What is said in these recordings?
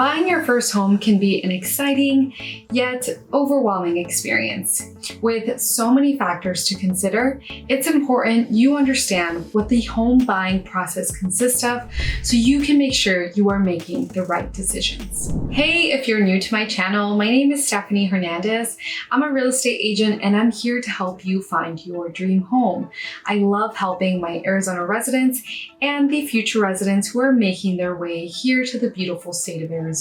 Buying your first home can be an exciting yet overwhelming experience. With so many factors to consider, it's important you understand what the home buying process consists of so you can make sure you are making the right decisions. Hey, if you're new to my channel, my name is Stephanie Hernandez. I'm a real estate agent and I'm here to help you find your dream home. I love helping my Arizona residents and the future residents who are making their way here to the beautiful state of Arizona.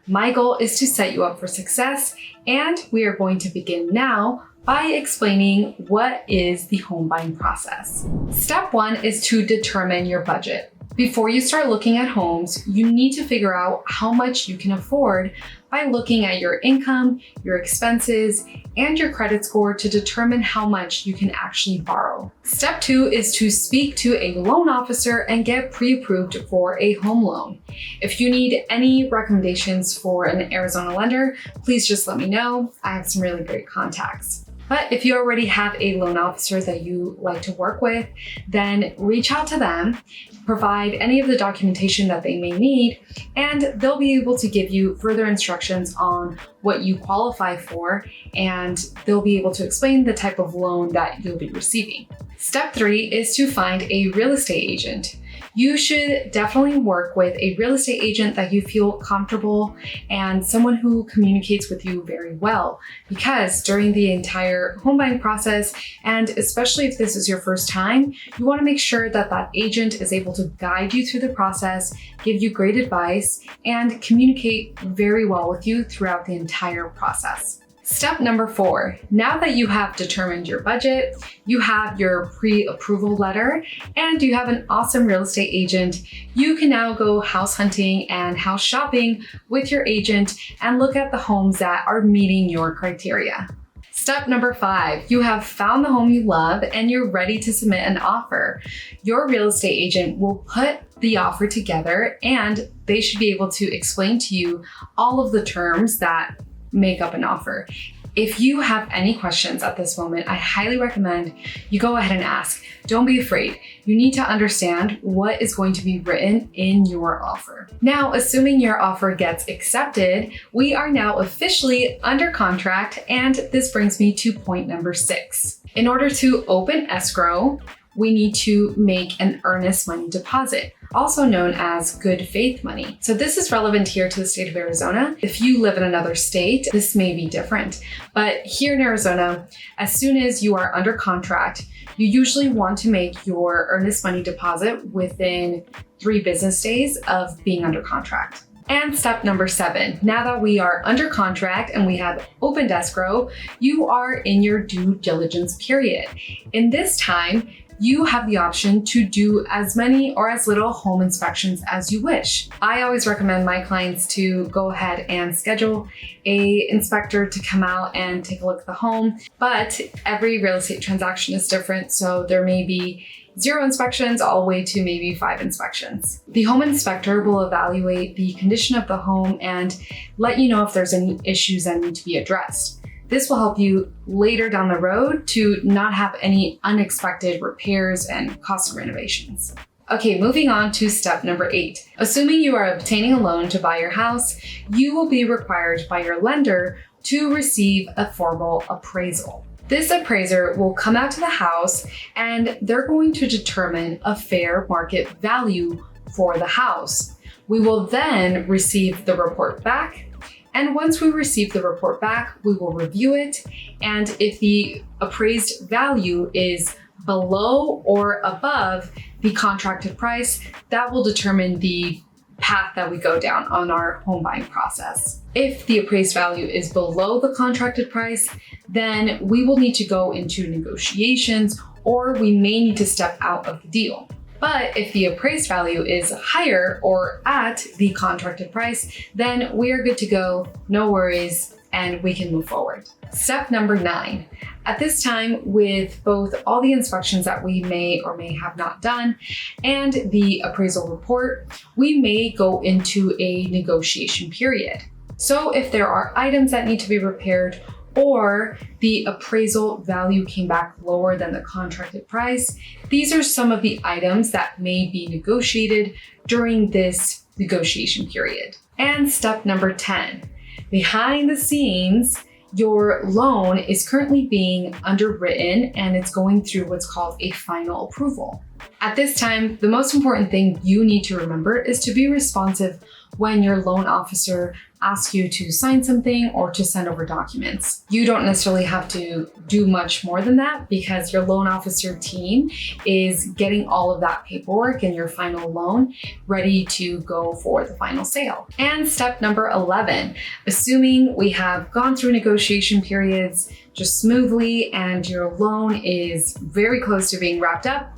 My goal is to set you up for success, and we are going to begin now by explaining what is the home buying process. Step one is to determine your budget. Before you start looking at homes, you need to figure out how much you can afford by looking at your income, your expenses, and your credit score to determine how much you can actually borrow. Step two is to speak to a loan officer and get pre-approved for a home loan. If you need any recommendations for an Arizona lender, please just let me know. I have some really great contacts. But if you already have a loan officer that you like to work with, then reach out to them, provide any of the documentation that they may need, and they'll be able to give you further instructions on what you qualify for, and they'll be able to explain the type of loan that you'll be receiving. Step three is to find a real estate agent. You should definitely work with a real estate agent that you feel comfortable and someone who communicates with you very well, because during the entire home buying process, and especially if this is your first time, you want to make sure that that agent is able to guide you through the process, give you great advice, and communicate very well with you throughout the entire process. Step number four, now that you have determined your budget, you have your pre-approval letter, and you have an awesome real estate agent, you can now go house hunting and house shopping with your agent and look at the homes that are meeting your criteria. Step number five, you have found the home you love and you're ready to submit an offer. Your real estate agent will put the offer together and they should be able to explain to you all of the terms that make up an offer. If you have any questions at this moment, I highly recommend you go ahead and ask. Don't be afraid. You need to understand what is going to be written in your offer. Now, assuming your offer gets accepted, we are now officially under contract, and this brings me to point number 6. In order to open escrow, we need to make an earnest money deposit, also known as good faith money. So this is relevant here to the state of Arizona. If you live in another state, this may be different. But here in Arizona, as soon as you are under contract, you usually want to make your earnest money deposit within 3 business days of being under contract. And step number 7, now that we are under contract and we have opened escrow, you are in your due diligence period. In this time, you have the option to do as many or as little home inspections as you wish. I always recommend my clients to go ahead and schedule an inspector to come out and take a look at the home, but every real estate transaction is different, so there may be 0 inspections all the way to maybe 5 inspections. The home inspector will evaluate the condition of the home and let you know if there's any issues that need to be addressed. This will help you later down the road to not have any unexpected repairs and cost of renovations. Okay, moving on to step number 8. Assuming you are obtaining a loan to buy your house, you will be required by your lender to receive a formal appraisal. This appraiser will come out to the house and they're going to determine a fair market value for the house. We will then receive the report back. And once we receive the report back, we will review it. And if the appraised value is below or above the contracted price, that will determine the path that we go down on our home buying process. If the appraised value is below the contracted price, then we will need to go into negotiations or we may need to step out of the deal. But if the appraised value is higher or at the contracted price, then we are good to go, no worries, and we can move forward. Step number 9. At this time, with both all the inspections that we may or may have not done and the appraisal report, we may go into a negotiation period. So if there are items that need to be repaired or the appraisal value came back lower than the contracted price, these are some of the items that may be negotiated during this negotiation period. And step number 10, behind the scenes, your loan is currently being underwritten and it's going through what's called a final approval. At this time, the most important thing you need to remember is to be responsive when your loan officer asks you to sign something or to send over documents. You don't necessarily have to do much more than that because your loan officer team is getting all of that paperwork and your final loan ready to go for the final sale. And step number 11, assuming we have gone through negotiation periods just smoothly and your loan is very close to being wrapped up,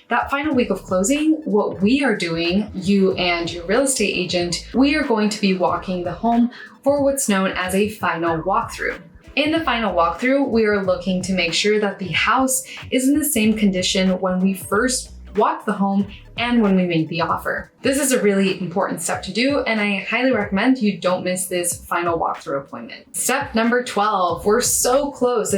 that final week of closing, what we are doing, you and your real estate agent, we are going to be walking the home for what's known as a final walkthrough. In the final walkthrough, we are looking to make sure that the house is in the same condition when we first walked the home and when we made the offer. This is a really important step to do, and I highly recommend you don't miss this final walkthrough appointment. Step number 12, we're so close.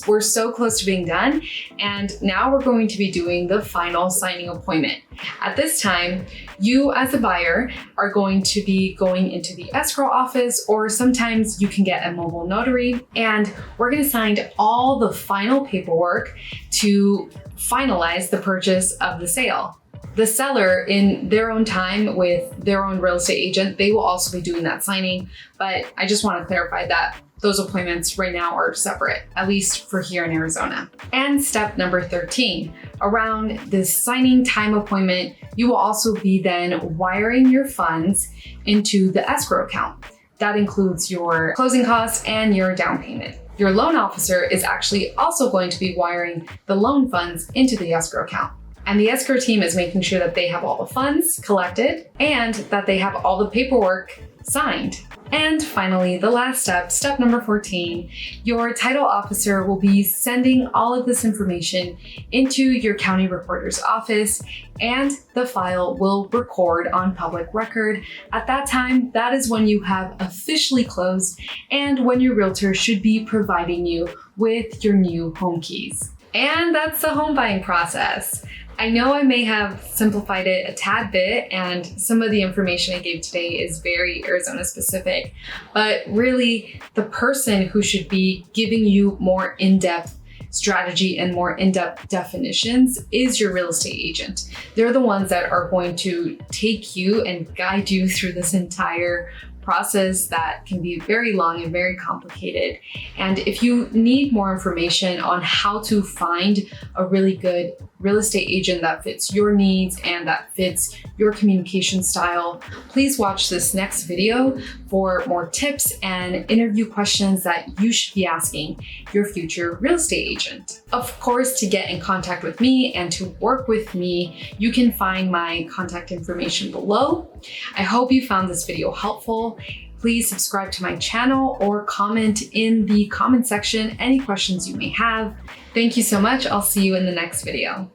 We're so close to being done, and now we're going to be doing the final signing appointment. At this time, you as a buyer are going to be going into the escrow office, or sometimes you can get a mobile notary, and we're going to sign all the final paperwork to finalize the purchase of the sale. The seller, in their own time with their own real estate agent, they will also be doing that signing, but I just want to clarify that those appointments right now are separate, at least for here in Arizona. And step number 13, around this signing time appointment, you will also be then wiring your funds into the escrow account. That includes your closing costs and your down payment. Your loan officer is actually also going to be wiring the loan funds into the escrow account. And the escrow team is making sure that they have all the funds collected and that they have all the paperwork signed. And finally, the last step, step number 14, your title officer will be sending all of this information into your county recorder's office, and the file will record on public record. At that time, that is when you have officially closed and when your realtor should be providing you with your new home keys. And that's the home buying process. I know I may have simplified it a tad bit, and some of the information I gave today is very Arizona specific, but really the person who should be giving you more in-depth strategy and more in-depth definitions is your real estate agent. They're the ones that are going to take you and guide you through this entire process that can be very long and very complicated. And if you need more information on how to find a really good real estate agent that fits your needs and that fits your communication style, please watch this next video for more tips and interview questions that you should be asking your future real estate agent. Of course, to get in contact with me and to work with me, you can find my contact information below. I hope you found this video helpful. Please subscribe to my channel or comment in the comment section any questions you may have. Thank you so much. I'll see you in the next video.